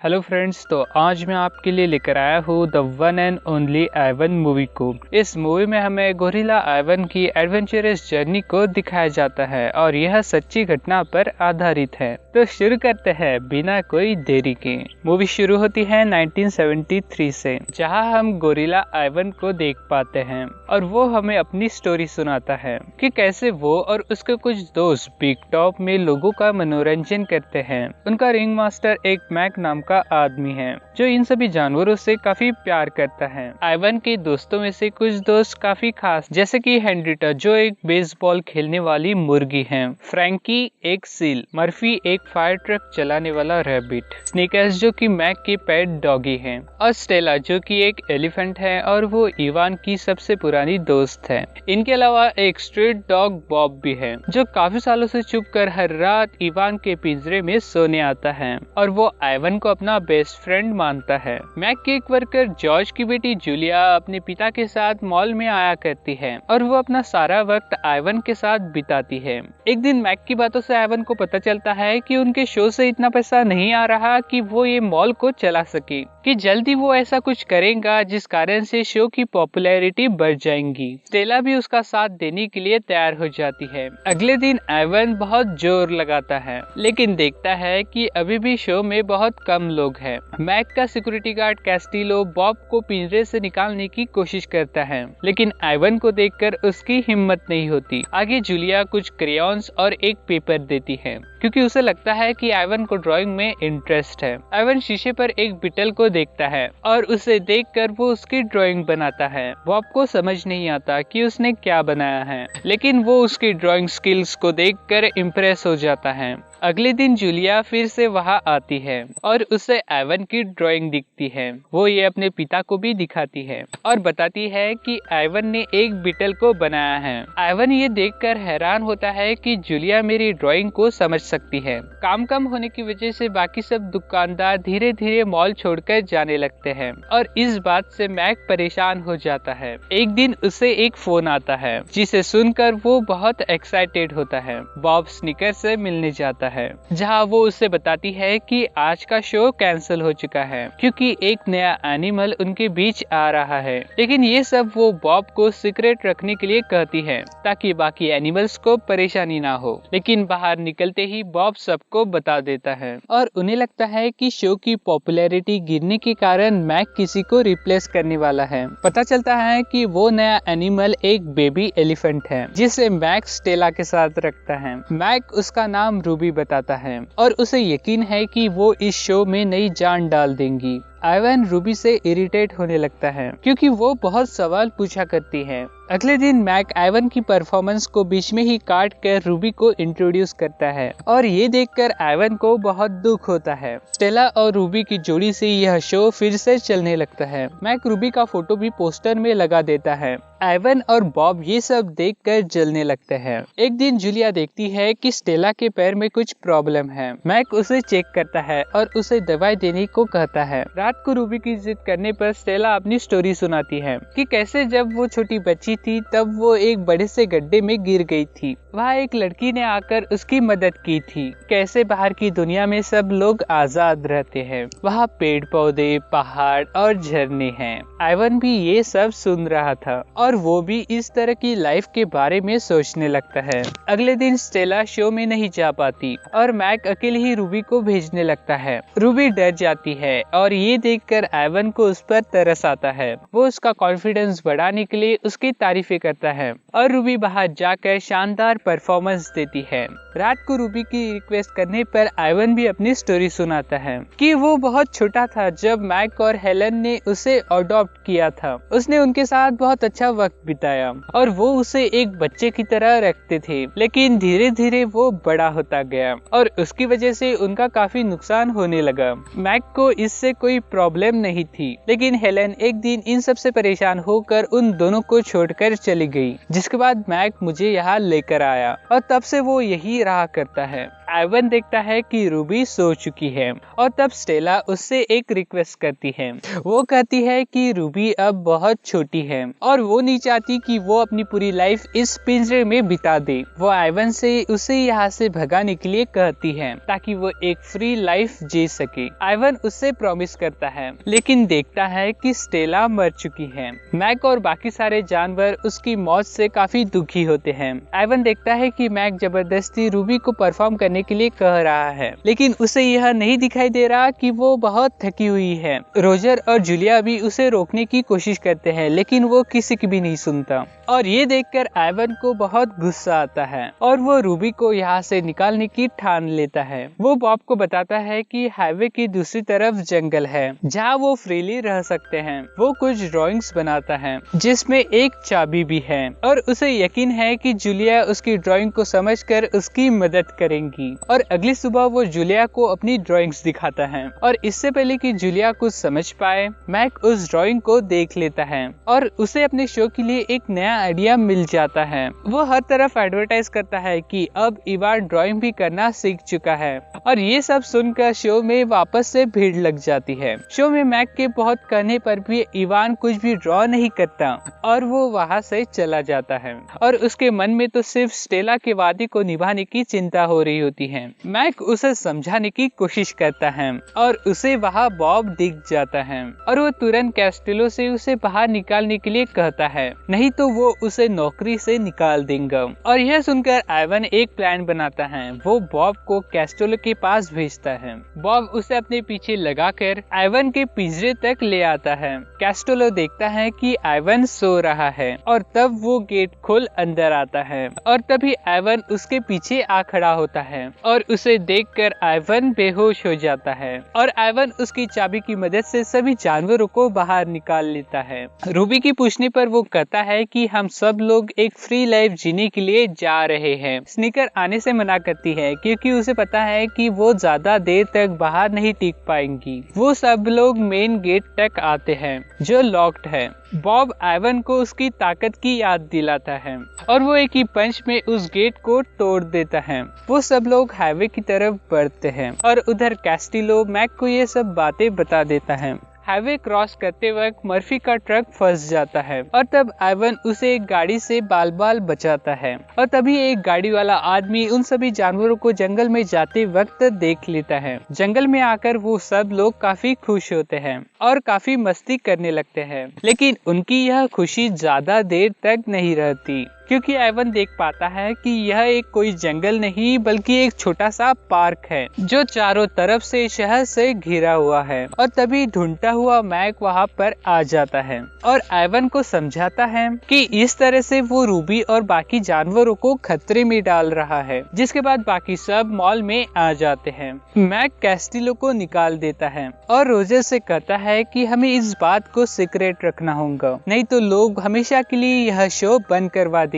Hello friends, तो आज मैं आपके लिए लेकर आया हूँ the one and only Ivan movie को। इस मूवी में हमें गोरिल्ला आइवन की एडवेंचरस जर्नी को दिखाया जाता है और यह सच्ची घटना पर आधारित है। तो शुरू करते हैं बिना कोई देरी के। मूवी शुरू होती है 1973 से, जहां हम गोरिल्ला आइवन को देख पाते हैं और वो हमें अपनी स्टोरी सुनाता है कि कैसे वो और उसके कुछ दोस्त बिग टॉप में लोगों का मनोरंजन करते हैं। उनका रिंग मास्टर एक मैक नाम का आदमी है जो इन सभी जानवरों से काफी प्यार करता है। आइवन के दोस्तों में से कुछ दोस्त काफी खास, जैसे कि हेनरिटा जो एक बेसबॉल खेलने वाली मुर्गी है, फ्रैंकी एक सील, मर्फी एक फायर ट्रक चलाने वाला रैबिट, स्नीकर्स जो कि मैक के पेट डॉगी है, और स्टेला जो कि एक एलिफेंट है और वो इवान की सबसे पुरानी दोस्त है। इनके अलावा एक स्ट्रीट डॉग बॉब भी है जो काफी सालों से छुप कर हर रात इवान के पिंजरे में सोने आता है और वो आइवन को अपना बेस्ट फ्रेंड मानता है। मैक के एक वर्कर जॉर्ज की बेटी जूलिया अपने पिता के साथ मॉल में आया करती है और वो अपना सारा वक्त आइवन के साथ बिताती है। एक दिन मैक की बातों से आइवन को पता चलता है कि उनके शो से इतना पैसा नहीं आ रहा कि वो ये मॉल को चला सके, कि जल्दी वो ऐसा कुछ करेगा जिस कारण से शो की पॉपुलैरिटी बढ़ जाएगी। स्टेला भी उसका साथ देने के लिए तैयार हो जाती है। अगले दिन आइवन बहुत जोर लगाता है लेकिन देखता है कि अभी भी शो में बहुत कम लोग हैं। मैक का सिक्योरिटी गार्ड कैस्टिलो बॉब को पिंजरे से निकालने की कोशिश करता है लेकिन आइवन को देखकर उसकी हिम्मत नहीं होती। आगे जूलिया कुछ क्रेयॉन्स और एक पेपर देती है क्योंकि उसे लगता है कि आइवन को ड्राइंग में इंटरेस्ट है। आइवन शीशे पर एक बिटल को देखता है और उसे देखकर वो उसकी ड्राइंग बनाता है। बॉब को समझ नहीं आता कि उसने क्या बनाया है, लेकिन वो उसकी ड्राइंग स्किल्स को देखकर इम्प्रेस हो जाता है। अगले दिन जूलिया फिर से वहां आती है और उसे आइवन की ड्राइंग दिखती है। वो ये अपने पिता को भी दिखाती है और बताती है कि आइवन ने एक बिटल को बनाया है। आइवन ये देखकर हैरान होता है कि जूलिया मेरी ड्राइंग को समझ सकती है। काम कम होने की वजह से बाकी सब दुकानदार धीरे धीरे मॉल छोड़कर जाने लगते हैं और इस बात से मैक परेशान हो जाता है। एक दिन उसे एक फोन आता है जिसे सुनकर वो बहुत एक्साइटेड होता है। बॉब स्निकर से मिलने जाता है जहां वो उसे बताती है कि आज का शो कैंसिल हो चुका है क्योंकि एक नया एनिमल उनके बीच आ रहा है। लेकिन ये सब वो बॉब को सीक्रेट रखने के लिए कहती है ताकि बाकी एनिमल्स को परेशानी ना हो। लेकिन बाहर निकलते ही बॉब सबको बता देता है और उन्हें लगता है कि शो की पॉपुलैरिटी गिरने के कारण मैक किसी को रिप्लेस करने वाला है। पता चलता है कि वो नया एनिमल एक बेबी एलिफेंट है जिसे मैक स्टेला के साथ रखता है। मैक उसका नाम रूबी बताता है और उसे यकीन है कि वो इस शो में नई जान डाल देंगी। आइवन रूबी से इरिटेट होने लगता है क्योंकि वो बहुत सवाल पूछा करती है। अगले दिन मैक आइवन की परफॉर्मेंस को बीच में ही काट कर रूबी को इंट्रोड्यूस करता है और ये देखकर आइवन को बहुत दुख होता है। स्टेला और रूबी की जोड़ी से यह शो फिर से चलने लगता है। मैक रूबी का फोटो भी पोस्टर में लगा देता है। आइवन और बॉब ये सब देखकर जलने लगते हैं। एक दिन जूलिया देखती है कि स्टेला के पैर में कुछ प्रॉब्लम है। मैक उसे चेक करता है और उसे दवाई देने को कहता है। रात को रूबी की जिद करने पर स्टेला अपनी स्टोरी सुनाती है कि कैसे जब वो छोटी बच्ची थी तब वो एक बड़े से गड्ढे में गिर गई थी। वहाँ एक लड़की ने आकर उसकी मदद की थी। कैसे बाहर की दुनिया में सब लोग आजाद रहते हैं, वहाँ पेड़ पौधे, पहाड़ और झरने हैं। आइवन भी ये सब सुन रहा था और वो भी इस तरह की लाइफ के बारे में सोचने लगता है। अगले दिन स्टेला शो में नहीं जा पाती और मैक अकेले ही रूबी को भेजने लगता है। रूबी डर जाती है और ये देखकर आइवन को उस पर तरस आता है। वो उसका कॉन्फिडेंस बढ़ाने के लिए उसकी तारीफें करता है और रूबी बाहर जाकर शानदार परफॉर्मेंस देती है। रात को रूबी की रिक्वेस्ट करने पर आइवन भी अपनी स्टोरी सुनाता है कि वो बहुत छोटा था जब मैक और हेलन ने उसे अडॉप्ट किया था। उसने उनके साथ बहुत अच्छा वक्त बिताया और वो उसे एक बच्चे की तरह रखते थे, लेकिन धीरे धीरे वो बड़ा होता गया और उसकी वजह से उनका काफी नुकसान होने लगा। मैक को इससे कोई प्रॉब्लम नहीं थी, लेकिन हेलन एक दिन इन सब से परेशान होकर उन दोनों को छोड़कर चली गई, जिसके बाद मैक मुझे यहाँ लेकर आया और तब से वो यही रहा करता है। आइवन देखता है कि रूबी सो चुकी है और तब स्टेला उससे एक रिक्वेस्ट करती है। वो कहती है कि रूबी अब बहुत छोटी है और वो नहीं चाहती कि वो अपनी पूरी लाइफ इस पिंजरे में बिता दे। वो आइवन से उसे यहाँ से भगाने के लिए कहती है ताकि वो एक फ्री लाइफ जी सके। आइवन उससे प्रॉमिस करता है, लेकिन देखता है कि स्टेला मर चुकी है। मैक और बाकी सारे जानवर उसकी मौत से काफी दुखी होते हैं। आइवन देखता है कि मैक जबरदस्ती रूबी को परफॉर्म करने के लिए कह रहा है, लेकिन उसे यह नहीं दिखाई दे रहा कि वो बहुत थकी हुई है। रोजर और जूलिया भी उसे रोकने की कोशिश करते हैं, लेकिन वो किसी की भी नहीं सुनता और ये देखकर आइवन को बहुत गुस्सा आता है और वो रूबी को यहाँ से निकालने की ठान लेता है। वो बॉब को बताता है कि हाईवे की दूसरी तरफ जंगल है जहाँ वो फ्रीली रह सकते हैं। वो कुछ ड्राइंग्स बनाता है जिसमें एक चाबी भी है और उसे यकीन है कि जूलिया उसकी ड्राइंग को समझकर उसकी मदद करेंगी। और अगली सुबह वो जूलिया को अपनी ड्राइंग्स दिखाता है और इससे पहले कि जूलिया कुछ समझ पाए, मैक उस ड्राइंग को देख लेता है और उसे अपने शो के लिए एक नया आइडिया मिल जाता है। वो हर तरफ एडवर्टाइज करता है कि अब इवान ड्राइंग भी करना सीख चुका है और ये सब सुनकर शो में वापस से भीड़ लग जाती है। शो में मैक के बहुत कहने पर भी इवान कुछ भी ड्रॉ नहीं करता और वो वहाँ से चला जाता है और उसके मन में तो सिर्फ स्टेला के वादे को निभाने की चिंता हो रही होती है। मैक उसे समझाने की कोशिश करता है और उसे वहाँ बॉब दिख जाता है और वो तुरंत कैस्टिलो से उसे बाहर निकालने के लिए कहता है, नहीं तो वो उसे नौकरी से निकाल देंगे। और यह सुनकर आइवन एक प्लान बनाता है। वो बॉब को कैस्टिलो के पास भेजता है। बॉब उसे अपने पीछे लगाकर आइवन के पिंजरे तक ले आता है। कैस्टिलो देखता है कि आइवन सो रहा है और तब वो गेट खोल अंदर आता है और तभी आइवन उसके पीछे आ खड़ा होता है और उसे देखकर आइवन बेहोश हो जाता है और आइवन उसकी चाबी की मदद से सभी जानवरों को बाहर निकाल लेता है। रूबी की पूछने पर वो कहता है कि हम सब लोग एक फ्री लाइफ जीने के लिए जा रहे हैं। स्नीकर आने से मना करती है क्योंकि उसे पता है कि वो ज्यादा देर तक बाहर नहीं टिक पाएंगी। वो सब लोग मेन गेट तक आते हैं जो लॉक्ड है। बॉब आइवन को उसकी ताकत की याद दिलाता है और वो एक ही पंच में उस गेट को तोड़ देता है। वो सब लोग हाईवे की तरफ बढ़ते हैं और उधर कैस्टिलो मैक को ये सब बातें बता देता है। हाईवे क्रॉस करते वक्त मर्फी का ट्रक फंस जाता है और तब आइवन उसे एक गाड़ी से बाल बाल बचाता है और तभी एक गाड़ी वाला आदमी उन सभी जानवरों को जंगल में जाते वक्त देख लेता है। जंगल में आकर वो सब लोग काफी खुश होते हैं और काफी मस्ती करने लगते हैं, लेकिन उनकी यह खुशी ज्यादा देर तक नहीं रहती क्योंकि आइवन देख पाता है कि यह एक कोई जंगल नहीं बल्कि एक छोटा सा पार्क है जो चारों तरफ से शहर से घिरा हुआ है। और तभी ढूंढता हुआ मैक वहाँ पर आ जाता है और आइवन को समझाता है कि इस तरह से वो रूबी और बाकी जानवरों को खतरे में डाल रहा है। जिसके बाद बाकी सब मॉल में आ जाते हैं। मैक कैस्टिलो को निकाल देता है और रोजर से कहता है कि हमें इस बात को सीक्रेट रखना होगा, नहीं तो लोग हमेशा के लिए यह शो बंद करवा देंगे।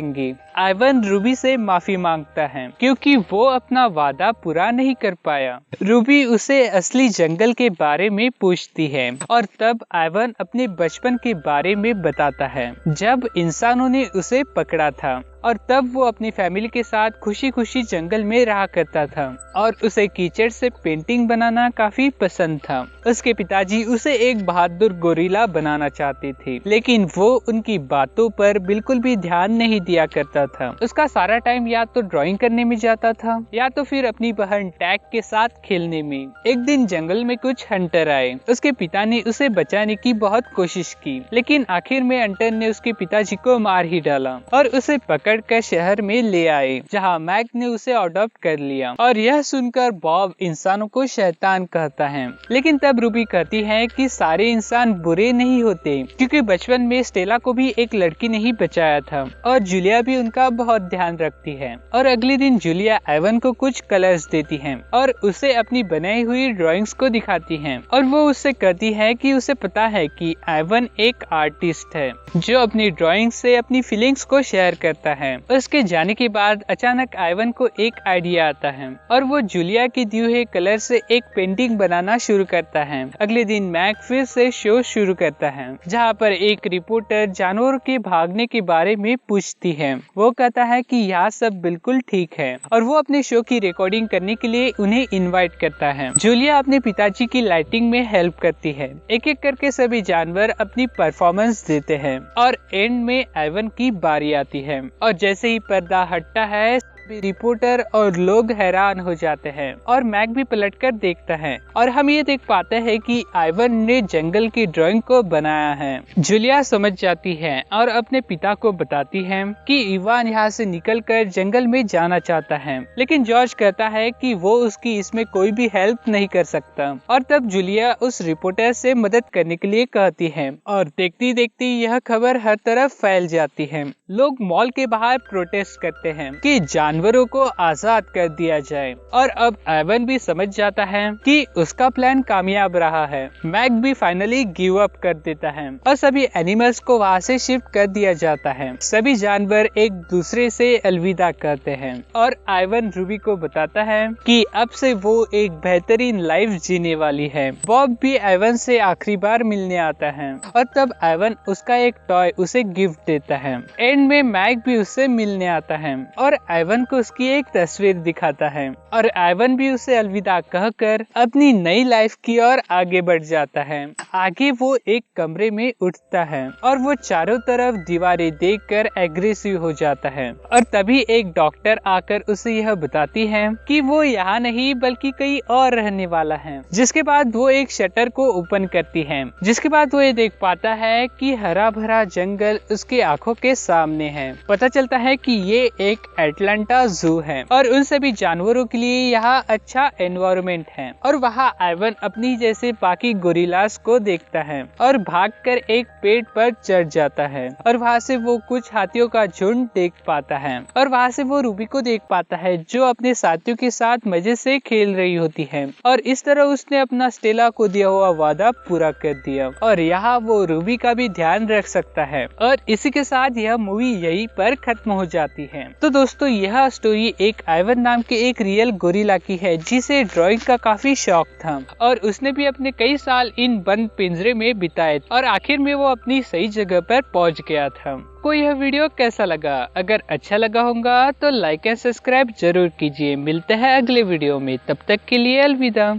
आइवन रूबी से माफी मांगता है क्योंकि वो अपना वादा पूरा नहीं कर पाया। रूबी उसे असली जंगल के बारे में पूछती है और तब आइवन अपने बचपन के बारे में बताता है जब इंसानों ने उसे पकड़ा था और तब वो अपनी फैमिली के साथ खुशी खुशी जंगल में रहा करता था और उसे कीचड़ से पेंटिंग बनाना काफी पसंद था। उसके पिताजी उसे एक बहादुर गोरिल्ला बनाना चाहते थे, लेकिन वो उनकी बातों पर बिल्कुल भी ध्यान नहीं दिया करता था। उसका सारा टाइम या तो ड्राइंग करने में जाता था या तो फिर अपनी बहन टैग के साथ खेलने में। एक दिन जंगल में कुछ हंटर आए। उसके पिता ने उसे बचाने की बहुत कोशिश की, लेकिन आखिर में हंटर ने उसके पिताजी को मार ही डाला और उसे पकड़ कर शहर में ले आए, जहाँ मैक ने उसे अडॉप्ट कर लिया। और यह सुनकर बॉब इंसानों को शैतान कहता है, लेकिन तब रूबी कहती है कि सारे इंसान बुरे नहीं होते क्योंकि बचपन में स्टेला को भी एक लड़की ने ही बचाया था और जूलिया भी उनका बहुत ध्यान रखती है। और अगले दिन जूलिया आइवन को कुछ कलर्स देती है और उसे अपनी बनाई हुई ड्राइंग्स को दिखाती है और वो उससे कहती है कि उसे पता है कि आइवन एक आर्टिस्ट है जो अपनी ड्राइंग से अपनी फीलिंग्स को शेयर करता है। उसके जाने के बाद अचानक आइवन को एक आइडिया आता है और वो जूलिया की दिए हुए कलर से एक पेंटिंग बनाना शुरू करता है। अगले दिन मैक फिर से शो शुरू करता है, जहाँ पर एक रिपोर्टर जानवरों के भागने के बारे में पूछती है। वो कहता है कि यहाँ सब बिल्कुल ठीक है और वो अपने शो की रिकॉर्डिंग करने के लिए उन्हें इनवाइट करता है। जूलिया अपने पिताजी की लाइटिंग में हेल्प करती है। एक एक करके सभी जानवर अपनी परफॉर्मेंस देते हैं और एंड में आइवन की बारी आती है और जैसे ही पर्दा हटता है रिपोर्टर और लोग हैरान हो जाते हैं और मैक भी पलटकर देखता है और हम ये देख पाते हैं कि आइवन ने जंगल की ड्राइंग को बनाया है। जूलिया समझ जाती है और अपने पिता को बताती है कि इवान यहाँ से निकलकर जंगल में जाना चाहता है, लेकिन जॉर्ज कहता है कि वो उसकी इसमें कोई भी हेल्प नहीं कर सकता। और तब जूलिया उस रिपोर्टर से मदद करने के लिए कहती है और देखती देखती यह खबर हर तरफ फैल जाती है। लोग मॉल के बाहर प्रोटेस्ट करते हैं कि जानवरों को आजाद कर दिया जाए और अब आइवन भी समझ जाता है कि उसका प्लान कामयाब रहा है। मैक भी फाइनली गिव अप कर देता है और सभी एनिमल्स को वहाँ से शिफ्ट कर दिया जाता है। सभी जानवर एक दूसरे से अलविदा करते हैं और आइवन रूबी को बताता है कि अब से वो एक बेहतरीन लाइफ जीने वाली है। बॉब भी आइवन से आखिरी बार मिलने आता है और तब आइवन उसका एक टॉय उसे गिफ्ट देता है। एंड में मैक भी उससे मिलने आता है और आइवन को उसकी एक तस्वीर दिखाता है और आइवन भी उसे अलविदा कहकर अपनी नई लाइफ की ओर आगे बढ़ जाता है। आगे वो एक कमरे में उठता है और वो चारों तरफ दीवारें देखकर एग्रेसिव हो जाता है और तभी एक डॉक्टर आकर उसे यह बताती है कि वो यहाँ नहीं बल्कि कहीं और रहने वाला है। जिसके बाद वो एक शटर को ओपन करती है, जिसके बाद वो ये देख पाता है कि हरा भरा जंगल उसकी आंखों के सामने है। पता चलता है कि ये एक एटलांटा जू है और उन सभी जानवरों के लिए यहाँ अच्छा एनवायरनमेंट है। और वहाँ आइवन अपनी जैसे बाकी गोरिल्लास को देखता है और भागकर एक पेड़ पर चढ़ जाता है और वहाँ से वो कुछ हाथियों का झुंड देख पाता है और वहाँ से वो रूबी को देख पाता है जो अपने साथियों के साथ मजे से खेल रही होती है और इस तरह उसने अपना स्टेला को दिया हुआ वादा पूरा कर दिया और यहाँ वो रूबी का भी ध्यान रख सकता है। और इसी के साथ यह मूवी यहीं पर खत्म हो जाती है। तो दोस्तों यह स्टोरी एक आइवन नाम के एक रियल गोरिल्ला की है जिसे ड्राइंग का काफी शौक था और उसने भी अपने कई साल इन बंद पिंजरे में बिताए और आखिर में वो अपनी सही जगह पर पहुंच गया था। को यह वीडियो कैसा लगा? अगर अच्छा लगा होगा तो लाइक एंड सब्सक्राइब जरूर कीजिए। मिलते हैं अगले वीडियो में, तब तक के लिए अलविदा।